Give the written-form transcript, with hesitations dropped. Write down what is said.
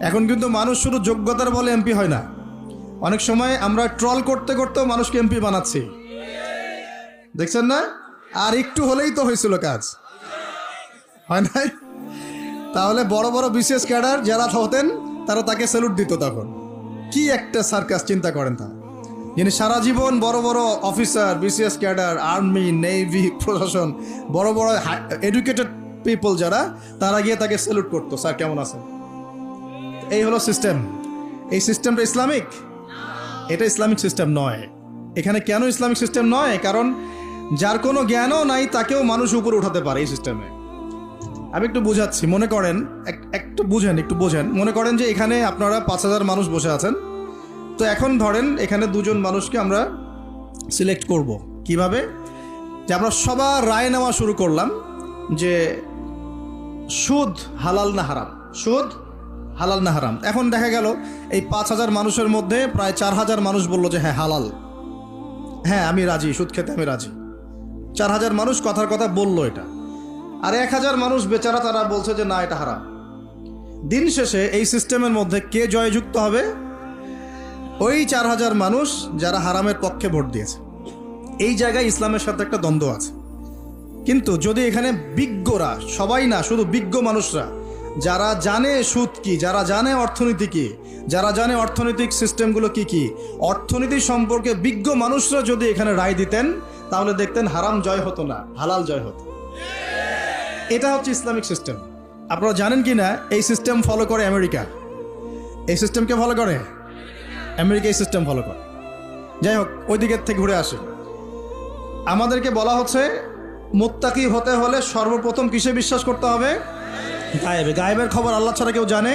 এখন কিন্তু মানুষ শুধু যোগ্যতার বলে এমপি হয় না, অনেক সময় আমরা ট্রল করতে করতেও মানুষকে এমপি বানাচ্ছি, দেখছেন না? আর একটু হলেই তো হয়েছিল কাজ, হয় নাই? তাহলে বড় বড় বিশেষ ক্যাডার যারা হতেন তারা তাকে স্যালুট দিত। তখন কি একটা সার্কাস, চিন্তা করেন। তা যিনি সারা জীবন বড় বড় officer, BCS cadre, army, navy, প্রশাসন, বড় বড় এডুকেটেড পিপল যারা, তারা গিয়ে তাকে স্যালুট করতো, স্যার কেমন আছেন। এই হলো সিস্টেম। এই সিস্টেমটা ইসলামিক? এটা ইসলামিক সিস্টেম নয়। এখানে কেন ইসলামিক সিস্টেম নয়? কারণ যার কোনো জ্ঞানও নাই তাকেও মানুষ উপরে উঠাতে পারে এই সিস্টেমে। আমি একটু বুঝাচ্ছি, মনে করেন একটু বোঝেন। মনে করেন যে এখানে আপনারা 5,000 মানুষ বসে আছেন। তো এখন ধরেন এখানে দুজন মানুষকে আমরা সিলেক্ট করব। কিভাবে? যে আমরা সবার রায় নেওয়া শুরু করলাম যে সুদ হালাল না হারাম, সুদ হালাল না হারাম। এখন দেখা গেল এই 5,000 মানুষের মধ্যে প্রায় 4,000 মানুষ বলল যে হ্যাঁ হালাল, হ্যাঁ আমি রাজি, সুদ খেতে আমি রাজি। 4,000 মানুষ কথার কথা বলল এটা। আর 1,000 মানুষ বেচারা তারা বলছে যে না এটা হারাম। দিন শেষে এই সিস্টেমের মধ্যে কে জয়যুক্ত হবে? ওই 4,000 মানুষ যারা হারামের পক্ষে ভোট দিয়েছে। এই জায়গায় ইসলামের সাথে একটা দ্বন্দ্ব আছে। কিন্তু যদি এখানে বিজ্ঞরা, সবাই না, শুধু বিজ্ঞ মানুষরা যারা জানে সুদ কি, যারা জানে অর্থনীতি কি, যারা জানে অর্থনৈতিক সিস্টেমগুলো কি কি, অর্থনীতি সম্পর্কে বিজ্ঞ মানুষরা যদি এখানে রায় দিতেন, তাহলে দেখতেন হারাম জয় হতো না, হালাল জয় হতো। এটা হচ্ছে ইসলামিক সিস্টেম। আপনারা জানেন কি না এই সিস্টেম ফলো করে আমেরিকা? এই সিস্টেমকে ফলো করে আমেরিকা, এই সিস্টেম ফলো করে। যাই হোক, ওই দিকের থেকে ঘুরে আসে। আমাদেরকে বলা হচ্ছে মুত্তাকি হতে হলে সর্বপ্রথম কিসে বিশ্বাস করতে হবে? গায়েবে। গায়েবের খবর আল্লাহ ছাড়া কেউ জানে